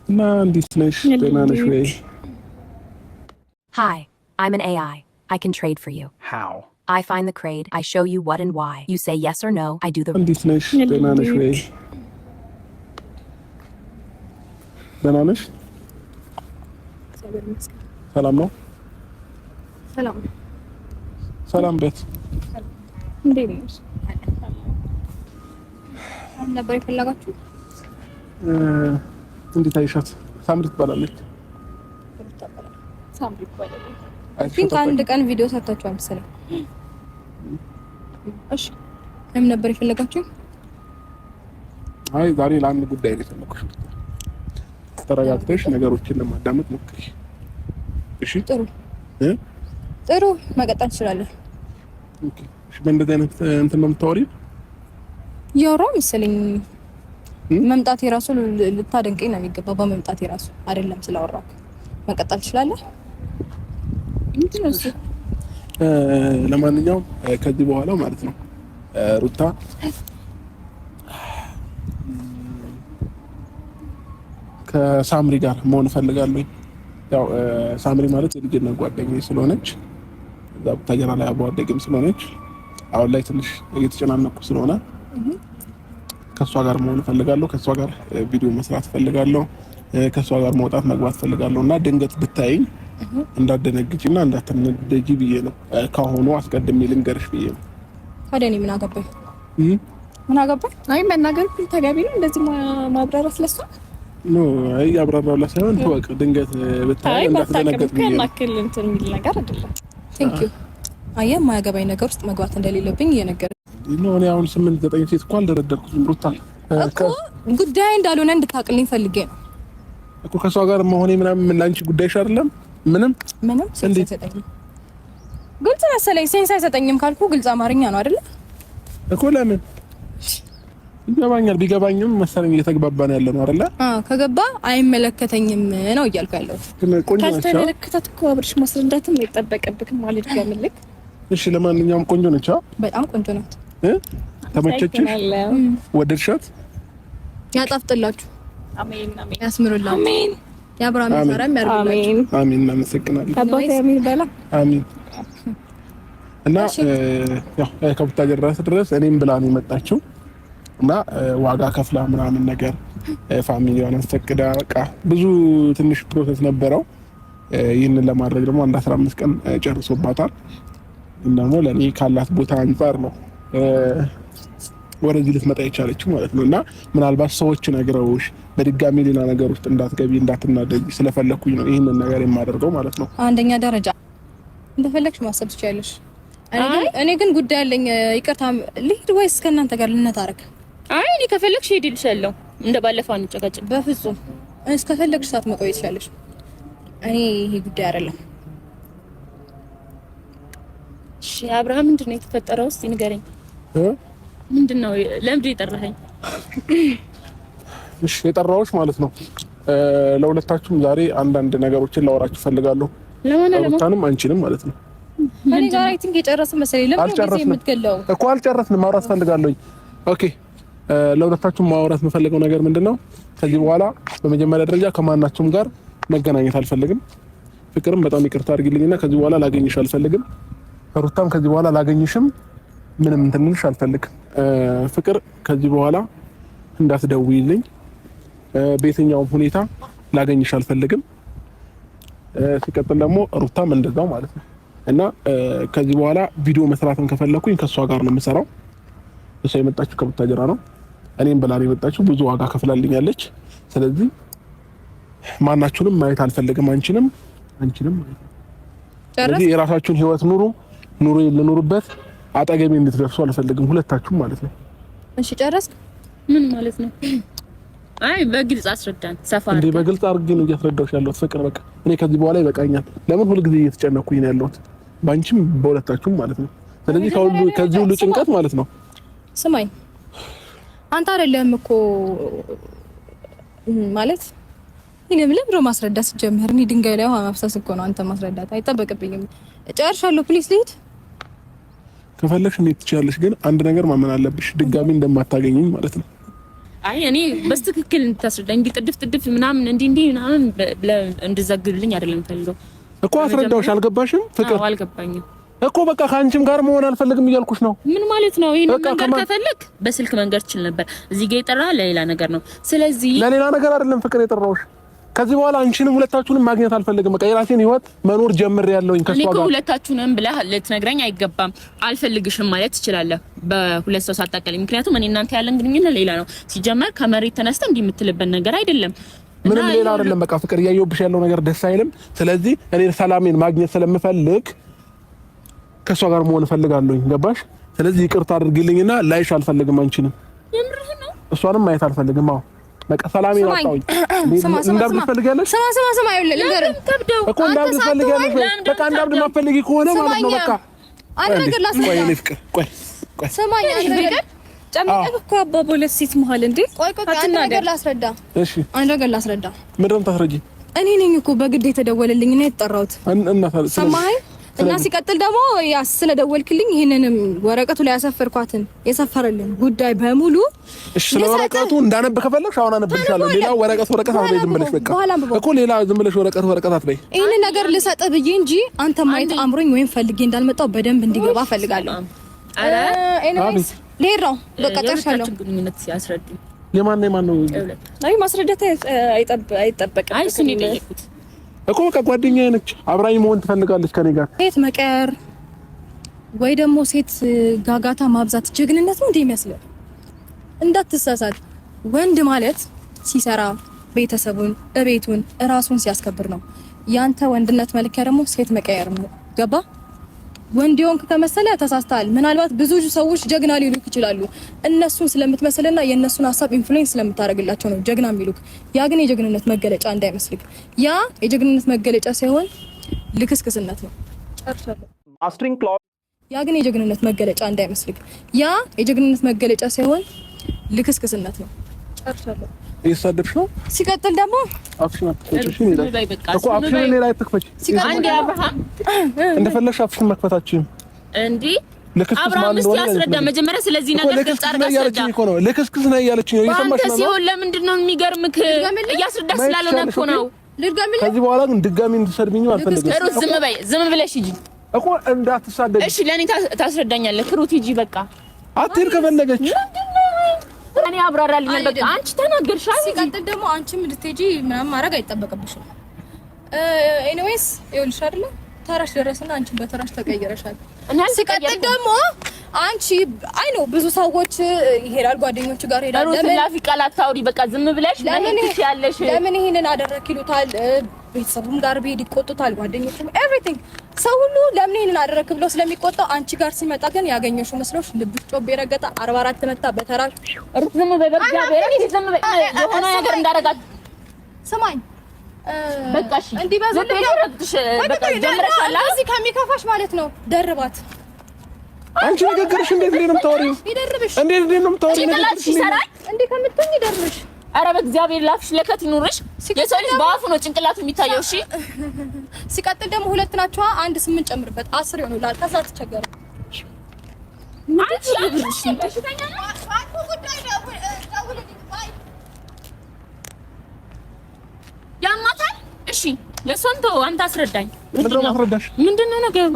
Hi, I'm an AI. I can trade for you. How? I find the trade, I show you what and why. You say yes or no, I do the... ሰላም ቤት እንዴት ነሽ? አሁን ነበር የፈለጋችሁ? እንዴት አይሻት? ሳምሪ ትባላለች። ሳምሪ ትባላለች። ግን አንድ ቀን ቪዲዮ ሰርታችኋል መሰለኝ። እሺ ለምን ነበር የፈለጋችሁ? አይ ዛሬ ለአንድ ጉዳይ ነው የፈለኩሽ። ተረጋግተሽ ነገሮችን ለማዳመጥ ሞክሪ። እሺ ጥሩ መቀጠል ትችላለህ። ኦኬ እሺ በእንደዚህ አይነት እንትን ነው የምታወሪው? ያወራው መሰለኝ መምጣት የራሱ ልታደንቀኝ ነው የሚገባው። በመምጣት የራሱ አይደለም ስላወራው። መቀጠል ትችላለህ። ምንድን ነው እሱ? ለማንኛውም ከዚህ በኋላ ማለት ነው ሩታ ከሳምሪ ጋር መሆን እፈልጋለሁ። ያው ሳምሪ ማለት የልጅነት ጓደኛዬ ስለሆነች እዛ ብታጀራ ላይ አብሮ አደግም ስለሆነች አሁን ላይ ትንሽ እየተጨናነኩ ስለሆነ ከሷ ጋር መሆን እፈልጋለሁ። ከሷ ጋር ቪዲዮ መስራት እፈልጋለሁ። ከሷ ጋር መውጣት መግባት እፈልጋለሁ እና ድንገት ብታይኝ እንዳትደነግጪና እንዳትነደጂ ብዬ ነው ካሁኑ አስቀድሜ ልንገርሽ ብዬ ነው። ታዲያ እኔ ምን አገባኝ? አይ መናገር ተገቢ ነው እንደዚህ ማብራራት ስለሷ ኖ አይ አብራራውላ ሳይሆን ተወቅ ድንገት ብታይ እንዳትደነግጥ ብዬ ነው። አይ እንትን የሚል ነገር አይደለም። ቴንክ ዩ አየህ ማያገባኝ ነገር ውስጥ መግባት እንደሌለብኝ እየነገረኝ ነው። እኔ አሁን 8-9 ሴት እኮ አልደረደርኩትም ሩታ እኮ ጉዳይ እንዳልሆነ እንድታቅልኝ ፈልጌ ነው እኮ ከሷ ጋር መሆኔ ምናምን ላንቺ ጉዳይሽ አይደለም። ምንም ሴንስ አይሰጠኝም። ግልጽ መሰለኝ ሴንስ አይሰጠኝም ካልኩ ግልጽ አማርኛ ነው አይደል እኮ ለምን ይገባኛል። ቢገባኝም መሰለኝ እየተግባባን ያለ ነው አይደል? ከገባ አይመለከተኝም ነው እያልኩ ያለው። ቆንጆ ነች። ካልተመለከታት እኮ አብርሽ ማስረዳትም አይጠበቅብክም ማለት ጋምልክ። እሺ ለማንኛውም ቆንጆ ነች። በጣም ቆንጆ ናት። ተመቸችሽ? ወደድሻት? ያጣፍጥላችሁ። አሜን አሜን። ያስምሩላችሁ። አሜን። ያብራም ሰራም ያርግላችሁ። አሜን። እናመሰግናለን። አባቴ አሜን በላ። አሜን። እና ያው ከቡታጀራ ድረስ እኔም ብላ ነው የመጣችው እና ዋጋ ከፍላ ምናምን ነገር ፋሚሊዋን አስፈቅዳ በቃ ብዙ ትንሽ ፕሮሰስ ነበረው። ይህንን ለማድረግ ደግሞ 15 ቀን ጨርሶባታል። እና ለኔ ካላት ቦታ አንፃር ነው ወደዚህ ልትመጣ የቻለችው ማለት ነው። እና ምናልባት ሰዎች ነግረውሽ በድጋሚ ሌላ ነገር ውስጥ እንዳትገቢ እንዳትናደጂ ስለፈለኩኝ ነው ይህንን ነገር የማደርገው ማለት ነው። አንደኛ ደረጃ እንደፈለግሽ ማሰብ ትችያለሽ። እኔ ግን ጉዳይ አለኝ። ይቅርታ ልሂድ ወይስ ከእናንተ ጋር ልነታረክ? አይ እኔ ከፈለግሽ ሄድልሻለሁ። እንደ ባለፈው አንጨቃጭቅ። በፍጹም እስከፈለግሽ ሰዓት መቆየት ትችያለሽ። እኔ ይሄ ጉዳይ አይደለም። እሺ አብርሃም ምንድነው የተፈጠረው? እስቲ ንገረኝ። ምንድነው? ለምንድን የጠራኸኝ? እሺ የጠራሁሽ ማለት ነው ለሁለታችሁም ዛሬ አንዳንድ ነገሮችን ላወራችሁ ፈልጋለሁ። ለማንኛውም አንቺንም ማለት ነው። እኔ ጋር አይ ቲንክ የጨረስን መሰለኝ። ለምን ጊዜ የምትገለው እኮ አልጨረስንም። ማውራት ፈልጋለሁ። ኦኬ ለሁለታችሁም ማውራት የምፈልገው ነገር ምንድነው? ከዚህ በኋላ በመጀመሪያ ደረጃ ከማናችሁም ጋር መገናኘት አልፈልግም። ፍቅርም በጣም ይቅርታ አድርጊልኝና ከዚህ በኋላ ላገኝሽ አልፈልግም። ሩታም ከዚህ በኋላ ላገኝሽም ምንም እንትንልሽ አልፈልግም። ፍቅር ከዚህ በኋላ እንዳትደውይልኝ፣ በየትኛውም ሁኔታ ላገኝሽ አልፈልግም። ሲቀጥል ደግሞ ሩታም እንደዛው ማለት ነው። እና ከዚህ በኋላ ቪዲዮ መስራትን ከፈለኩኝ ከሷ ጋር ነው የምሰራው። እሷ የመጣችው ከቡታጀራ ነው። እኔም ብላ ነው የመጣችው። ብዙ ዋጋ ከፍላልኛለች። ስለዚህ ማናችሁንም ማየት አልፈልግም። አንቺንም ማለት ነው። ስለዚህ የራሳችሁን ህይወት ኑሮ ልኑሩበት። አጠገቤ እንድትደርሱ አልፈልግም ሁለታችሁም ማለት ነው። እሺ ጨረስክ? ምን ማለት ነው? አይ በግልጽ አስረዳን። ሰፋር እንዴ በግልጽ አድርጌ ነው እያስረዳሁሽ ያለሁት ፍቅር። በቃ እኔ ከዚህ በኋላ ይበቃኛል። ለምን ሁሉ ጊዜ እየተጨነኩኝ ነው ያለሁት ባንቺም በሁለታችሁም ማለት ነው። ስለዚህ ከዚህ ሁሉ ጭንቀት ማለት ነው። ስማኝ አንተ አይደለም እኮ ማለት ይሄንም ለብሮ ማስረዳት ጀመር። እኔ ድንጋይ ላይ ውሃ ማፍሰስ እኮ ነው። አንተ ማስረዳት አይጠበቅብኝም። ጨርሻለሁ። ፕሊስ ሊድ ከፈለግሽ እንዴት ትችያለሽ? ግን አንድ ነገር ማመን አለብሽ፣ ድጋሚ እንደማታገኘኝ ማለት ነው። አይ እኔ በስትክክል እንድታስረዳኝ እንዲህ ጥድፍ ምናምን እንዲህ ምናምን እንድዘግልኝ አይደለም ፈልገው እኮ አስረዳውሽ። አልገባሽም? ፍቅር አልገባኝም እኮ በቃ ከአንቺም ጋር መሆን አልፈልግም እያልኩሽ ነው። ምን ማለት ነው? ይሄን መንገር ከፈለክ በስልክ መንገር ትችል ነበር። እዚህ ጋር የጠራ ለሌላ ነገር ነው። ስለዚህ ለሌላ ነገር አይደለም ፍቅር የጠራውሽ። ከዚህ በኋላ አንቺንም ሁለታችሁንም ማግኘት አልፈልግም። በቃ የራሴን ህይወት መኖር ጀምሬያለሁኝ ከሷ ጋር። እኔ ሁለታችሁንም ብለህ ልትነግረኝ አይገባም። አልፈልግሽም ማለት ትችላለህ በሁለት ሰው ሳታቀለኝ። ምክንያቱም እኔ እናንተ ያለን ግንኙነት ሌላ ነው። ሲጀመር ከመሬት ተነስተህ እንዲህ የምትልበት ነገር አይደለም። ምንም ሌላ አይደለም። በቃ ፍቅር እያየሁብሽ ያለው ነገር ደስ አይልም። ስለዚህ እኔ ሰላሜን ማግኘት ስለምፈልግ ከሷ ጋር መሆን እፈልጋለሁኝ። ገባሽ? ስለዚህ ይቅርታ አድርጊልኝና ላይሽ አልፈልግም አንቺንም። የምርህ ነው? እሷንም ማየት አልፈልግም። አዎ በቃ ሰላሜን አጣሁኝ። እንዳብድ ትፈልጊያለሽ? ስማ ይኸውልህ ልንገርህ እኮ እንዳብድ ትፈልጊያለሽ? በቃ እንዳብድ ማፈልጊ ከሆነ ማለት ነው በቃ አንድ ነገር ላስረዳ። ቆይ እኔ ፍቅር ቆይ ስማኝ አንድ ነገር ጨምቀህ እኮ አባባ ሁለት ሴት መሀል እንዴ? ቆይ አንድ ነገር ላስረዳ። እሺ አንድ ነገር ላስረዳ። ምንድን ነው የምታስረጂኝ? እኔ ነኝ እኮ በግድ የተደወለልኝ እና የተጠራሁት። ሰማኸኝ? እና ሲቀጥል ደግሞ ያ ስለደወልክልኝ ይሄንንም ወረቀቱ ላይ ያሰፈርኳትን የሰፈረልን ጉዳይ በሙሉ እሺ፣ ስለወረቀቱ እንዳነብ ከፈለግሽ አሁን አነብልሻለሁ። ሌላ ወረቀት አትበይ ዝም ብለሽ በቃ እኮ ሌላ ዝም ብለሽ ወረቀት አትበይ። ይሄን ነገር ልሰጥህ ብዬ እንጂ አንተ ማየት አምሮኝ ወይም ፈልጌ እንዳልመጣው በደንብ እንዲገባ ፈልጋለሁ። አረ ኤኒዌይስ ልሄድ ነው በቃ ጨርሻለሁ። ግንኙነት ሲያስረዱኝ የማን ነው? አይ ማስረዳት አይጠበቅም። አይ እሱን የጠየኩት እኮ በቃ ጓደኛዬ ነች፣ አብራኝ መሆን ትፈልጋለች ከኔ ጋር። ሴት መቀር ወይ ደግሞ ሴት ጋጋታ ማብዛት ጀግንነት ነው እንዴ የሚመስለው? እንዳትሳሳት። ወንድ ማለት ሲሰራ ቤተሰቡን፣ እቤቱን፣ ራሱን ሲያስከብር ነው። ያንተ ወንድነት መለኪያ ደግሞ ሴት መቀየር ነው። ገባ? ወንድ የሆንክ ከመሰለ ተሳስተሃል። ምናልባት ብዙ ሰዎች ጀግና ሊሉክ ይችላሉ። እነሱን ስለምትመስልና የእነሱን ሀሳብ ኢንፍሉዌንስ ስለምታደርግላቸው ነው ጀግና የሚሉክ። ያ ግን የጀግንነት መገለጫ እንዳይመስልክ። ያ የጀግንነት መገለጫ ሳይሆን ልክስክስነት ነው። ጨርሻለሁ። ያ ግን የጀግንነት መገለጫ እንዳይመስልክ። ያ የጀግንነት መገለጫ ሳይሆን ልክስክስነት ነው። ጨርሻለሁ። እየተሳደብሽ ነው። ሲቀጥል ደግሞ አፍሽን አትክፈቺ እኮ አፍሽን እኔ ላይ አትክፈቺ። አንዴ አብርሃም እንደፈለግሽ አፍሽን መክፈታችን እንዴ አብርሃም እስቲ አስረዳ መጀመሪያ ስለዚህ ነገር ግልጽ አድርጋ አስረዳ። ልክስክስ ነው እያለችኝ ነው። እየሰማሽ ነው? ሲሆን ለምንድን ነው የሚገርምክ? እያስረዳሽ ስላልሆነ እኮ ነው። ልድገምልህ። ከዚህ በኋላ ግን ድጋሚ እንድትሰድብኝ አልፈልግም። ሩት ዝም ብለሽ ሂጂ እኮ እንዳትሳደብ። እሺ ለኔ ታስረዳኛለህ። ሩት ሂጂ በቃ አትሄድ ከፈለገች እኔ አብራራልኝ። በቃ አንቺ ተናገርሽ። ሲቀጥል ደግሞ አንቺም እንድትሄጂ ምናምን ማድረግ አይጠበቅብሽም። ኤኒዌይስ ይኸውልሽ አይደለ ተራሽ ደረሰና አንቺም በተራሽ ተቀየረሻል። ሲቀጥል ደግሞ አንቺ አይ ነው ብዙ ሰዎች ይሄዳል ጓደኞቹ ጋር ሄዳል። ለምን ላፊ ቃላት ታውሪ? በቃ ዝም ብለሽ ለምን ትያለሽ? ለምን ይሄንን አደረክ ይሉታል። ቤተሰቡም ጋር ቢሄድ ይቆጡታል። ጓደኞቹም ኤቭሪቲንግ ሰው ሁሉ ለምን ይሄንን አደረክ ብለው ስለሚቆጣው አንቺ ጋር ሲመጣ ግን ያገኘሽው መስሎሽ ልብሽ ጮቤ ረገጣ 44 መታ በተራሽ ሩት ዝም በይ በእግዚአብሔር ዝም በይ። የሆነ ነገር እንዳረጋት ስማኝ በቃ እሺ እንዲህ በዘለሽ በቃ ጀምረሻል። እዚህ ከሚከፋሽ ማለት ነው ደርባት። አንቺ ንግግርሽ እንዴት ነው የምታወሪው? ይደርብሽ እንዴት ነው የምታወሪው? ጭንቅላትሽ ይሰራል እንዴ ከምትኝ ይደርብሽ። ኧረ በእግዚአብሔር ላፍሽ ለከት ይኑርሽ። የሰው ልጅ በአፉ ነው ጭንቅላቱ የሚታየው። እሺ ሲቀጥል ደግሞ ሁለት ናቸው። 1 8 ጨምርበት 10 ይሆናል። ከዛ ተቸገረ አንቺ አብርሽ በሽተኛ ነው። አንተ ጉዳይ ደውልልኝ ባይ ያማታል። እሺ ለሶንቶ አንተ አስረዳኝ። ምንድነው ማስረዳሽ? ምንድነው ነገር?